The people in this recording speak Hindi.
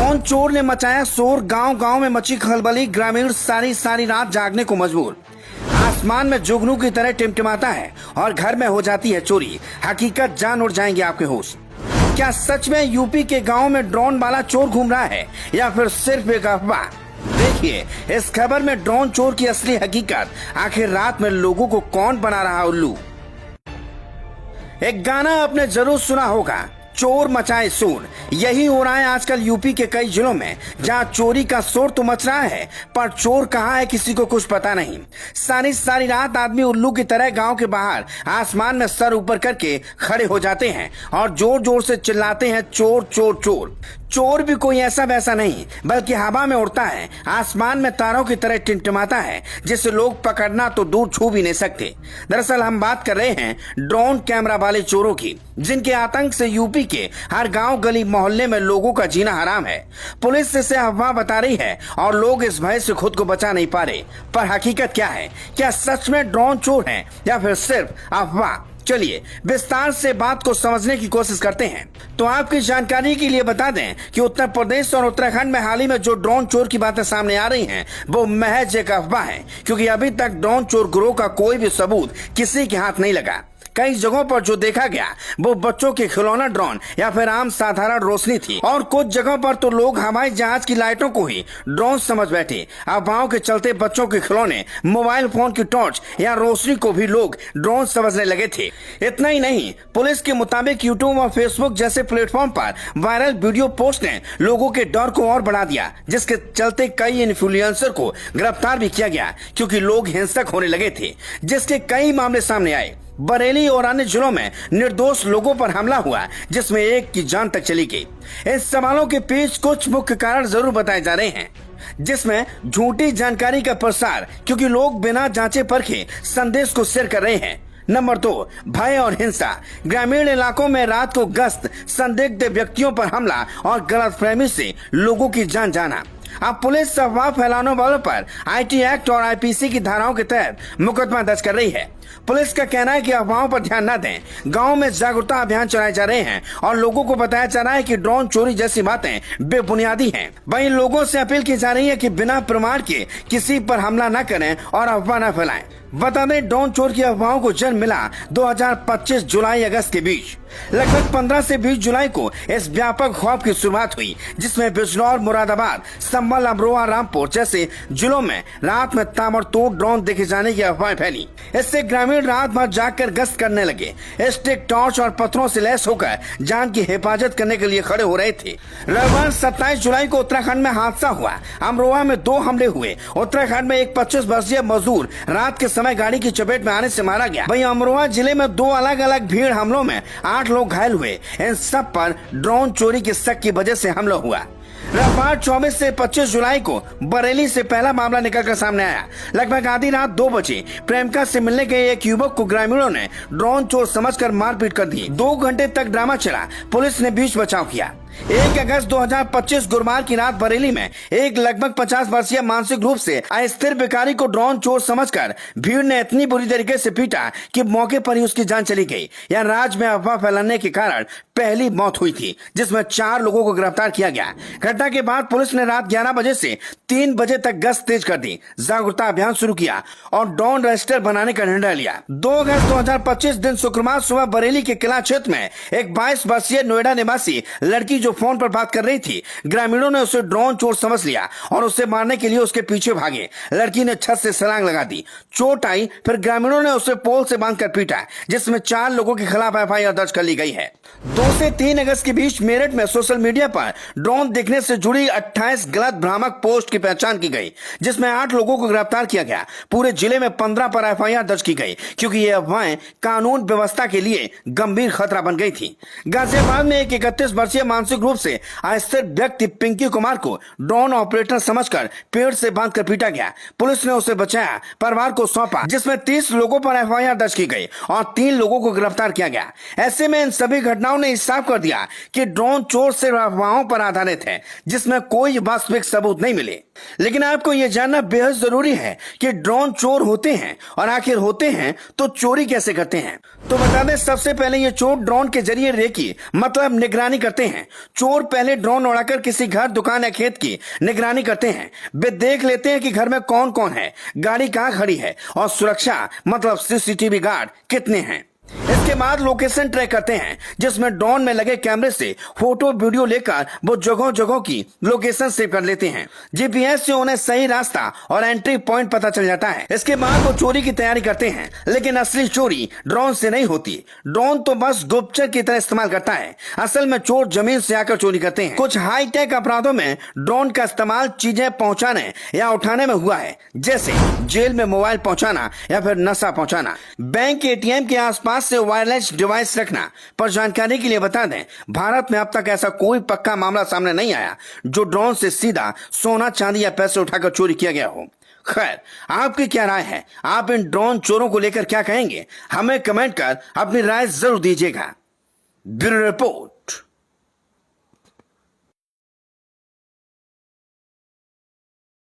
ड्रोन चोर ने मचाया शोर, गांव गांव में मची खलबली, ग्रामीण सारी सारी रात जागने को मजबूर। आसमान में जुगनू की तरह टिमटिमाता है और घर में हो जाती है चोरी। हकीकत जान उड़ जाएंगे आपके होश। क्या सच में यूपी के गांव में ड्रोन वाला चोर घूम रहा है या फिर सिर्फ एक अफवाह? देखिए इस खबर में ड्रोन चोर की असली हकीकत। आखिर रात में लोगों को कौन बना रहा उल्लू। एक गाना आपने जरूर सुना होगा, चोर मचाए शोर। यही हो रहा है आजकल यूपी के कई जिलों में, जहां चोरी का शोर तो मच रहा है पर चोर कहां है किसी को कुछ पता नहीं। सारी सारी रात आदमी उल्लू की तरह गांव के बाहर आसमान में सर ऊपर करके खड़े हो जाते हैं और जोर जोर से चिल्लाते हैं, चोर चोर चोर। चोर भी कोई ऐसा वैसा नहीं बल्कि हवा में उड़ता है, आसमान में तारों की तरह टिमटिमाता है, जिसे लोग पकड़ना तो दूर छू भी नहीं सकते। दरअसल हम बात कर रहे हैं ड्रोन कैमरा वाले चोरों की, जिनके आतंक से यूपी के हर गांव गली मोहल्ले में लोगों का जीना हराम है। पुलिस इसे अफवाह बता रही है और लोग इस भय से खुद को बचा नहीं पा रहे। पर हकीकत क्या है? क्या सच में ड्रोन चोर हैं या फिर सिर्फ अफवाह? चलिए विस्तार से बात को समझने की कोशिश करते हैं। तो आपकी जानकारी के लिए बता दें कि उत्तर प्रदेश और उत्तराखंड में हाल ही में जो ड्रोन चोर की बातें सामने आ रही हैं वो महज एक अफवाह है, क्योंकि अभी तक ड्रोन चोर गिरोह का कोई भी सबूत किसी के हाथ नहीं लगा। कई जगहों पर जो देखा गया वो बच्चों के खिलौना ड्रोन या फिर आम साधारण रोशनी थी, और कुछ जगहों पर तो लोग हवाई जहाज की लाइटों को ही ड्रोन समझ बैठे। अफवाहों के चलते बच्चों के खिलौने, मोबाइल फोन की टॉर्च या रोशनी को भी लोग ड्रोन समझने लगे थे। इतना ही नहीं, पुलिस के मुताबिक यूट्यूब और फेसबुक जैसे प्लेटफॉर्म पर वायरल वीडियो पोस्ट ने लोगों के डर को और बढ़ा दिया, जिसके चलते कई इन्फ्लुएंसर को गिरफ्तार भी किया गया, क्योंकि लोग हिंसक होने लगे थे, जिसके कई मामले सामने आए। बरेली और अन्य जिलों में निर्दोष लोगों पर हमला हुआ, जिसमें एक की जान तक चली गई। इस सवालों के पीछे कुछ मुख्य कारण जरूर बताए जा रहे हैं, जिसमें झूठी जानकारी का प्रसार, क्योंकि लोग बिना जांचे परखे संदेश को शेयर कर रहे हैं। नंबर 2, भय और हिंसा। ग्रामीण इलाकों में रात को गश्त, संदिग्ध व्यक्तियों पर हमला और गलतफहमी से लोगों की जान जाना। अब पुलिस अफवाह फैलाने वालों पर आईटी एक्ट और आईपीसी की धाराओं के तहत मुकदमा दर्ज कर रही है। पुलिस का कहना है कि अफवाहों पर ध्यान न दें। गांव में जागरूकता अभियान चलाए जा रहे हैं और लोगों को बताया जा रहा है कि ड्रोन चोरी जैसी बातें बेबुनियादी हैं। वहीं लोगों से अपील की जा रही है कि बिना प्रमाण के किसी पर हमला न करें और अफवाह न फैलाएं। बता दें, ड्रोन चोर की अफवाहों को जन्म मिला 2025 जुलाई अगस्त के बीच। लगभग 15 से 20 जुलाई को इस व्यापक खौफ की शुरुआत हुई, जिसमें बिजनौर, मुरादाबाद, संभल, अमरोहा, रामपुर जैसे जिलों में रात में ताबड़तोड़ ड्रोन देखे जाने की अफवाह फैली। इससे ग्रामीण रात भर जागकर गश्त करने लगे। स्टिक, टॉर्च और पत्थरों से लैस होकर जान की हिफाजत करने के लिए खड़े हो रहे थे। रविवार 27 जुलाई को उत्तराखंड में हादसा हुआ। अमरोहा में 2 हमले हुए। उत्तराखंड में एक 25 वर्षीय मजदूर रात के समय गाड़ी की चपेट में आने से मारा गया। वहीं अमरोहा जिले में 2 अलग अलग भीड़ हमलों में 8 लोग घायल हुए। इन सब पर ड्रोन चोरी के शक की वजह से हमला हुआ। रविवार 24 से 25 जुलाई को बरेली से पहला मामला निकलकर सामने आया। लगभग आधी रात 2 बजे प्रेमिका से मिलने गए एक युवक को ग्रामीणों ने ड्रोन चोर समझकर मारपीट कर दी। 2 घंटे तक ड्रामा चला। पुलिस ने बीच बचाव किया। 1 अगस्त 2025 गुरुवार की रात बरेली में एक लगभग 50 वर्षीय मानसिक रूप से अस्थिर भिखारी को ड्रोन चोर समझकर भीड़ ने इतनी बुरी तरीके से पीटा कि मौके पर ही उसकी जान चली गई। यह राज्य में अफवाह फैलाने के कारण पहली मौत हुई थी, जिसमें 4 लोगों को गिरफ्तार किया गया। घटना के बाद पुलिस ने रात 11 बजे से 3 बजे तक गश्त तेज कर दी, जागरूकता अभियान शुरू किया और ड्रोन रजिस्टर बनाने का निर्णय लिया। 2 अगस्त 2025 दिन शुक्रवार सुबह बरेली के किला क्षेत्र में एक 22 वर्षीय नोएडा निवासी लड़की जो फोन पर बात कर रही थी, ग्रामीणों ने उसे ड्रोन चोर समझ लिया और उसे मारने के लिए उसके पीछे भागे। लड़की ने छत से छलांग लगा दी। चोट आई, फिर ग्रामीणों ने उसे पोल से बांधकर पीटा, जिसमें 4 लोगों के खिलाफ एफआईआर दर्ज कर ली गई है। 2 से 3 अगस्त के बीच मेरठ में सोशल मीडिया पर ड्रोन दिखने से जुड़ी 28 गलत भ्रामक पोस्ट की पहचान की गई, जिसमें 8 लोगों को गिरफ्तार किया गया। पूरे जिले में 15 पर एफआईआर दर्ज की गई, क्योंकि ये अफवाहें कानून व्यवस्था के लिए गंभीर खतरा बन गई थी। गाजियाबाद में एक 31 वर्षीय मानसिक रूप से अस्थिर व्यक्ति पिंकी कुमार को ड्रोन ऑपरेटर समझकर पेड़ से बांधकर पीटा गया। पुलिस ने उसे बचाया, परिवार को सौंपा, जिसमें 30 लोगों पर एफआईआर दर्ज की गई और 3 लोगों को गिरफ्तार किया गया। ऐसे में इन सभी घटनाओं ने साफ कर दिया कि ड्रोन चोर सिर्फ अफवाहों पर आधारित है, जिसमें कोई वास्तविक सबूत नहीं मिले। लेकिन आपको यह जानना बेहद जरूरी है कि ड्रोन चोर होते हैं, और आखिर होते हैं तो चोरी कैसे करते हैं। तो बता दें, सबसे पहले ये चोर ड्रोन के जरिए रेकी मतलब निगरानी करते हैं चोर पहले ड्रोन उड़ाकर किसी घर, दुकान या खेत की निगरानी करते हैं। वे देख लेते हैं कि घर में कौन कौन है, गाड़ी कहां खड़ी है और सुरक्षा मतलब सीसीटीवी गार्ड कितने हैं। इसके बाद लोकेशन ट्रैक करते हैं, जिसमें ड्रोन में लगे कैमरे से फोटो वीडियो लेकर वो जगह जगह की लोकेशन सेव कर लेते हैं। जीपीएस से उन्हें सही रास्ता और एंट्री पॉइंट पता चल जाता है। इसके बाद वो चोरी की तैयारी करते हैं, लेकिन असली चोरी ड्रोन से नहीं होती। ड्रोन तो बस गुप्तचर की तरह इस्तेमाल करता है। असल में चोर जमीन से आकर चोरी करते हैं। कुछ हाईटेक अपराधों में ड्रोन का इस्तेमाल चीजें पहुंचाने या उठाने में हुआ है, जैसे जेल में मोबाइल पहुंचाना या फिर नशा पहुंचाना। बैंक एटीएम के आसपास से वायरलेस डिवाइस रखना। पर जानकारी के लिए बता दें, भारत में अब तक ऐसा कोई पक्का मामला सामने नहीं आया जो ड्रोन से सीधा सोना, चांदी या पैसे उठाकर चोरी किया गया हो। खैर, आपकी क्या राय है? आप इन ड्रोन चोरों को लेकर क्या कहेंगे? हमें कमेंट कर अपनी राय जरूर दीजिएगा। Bureau report.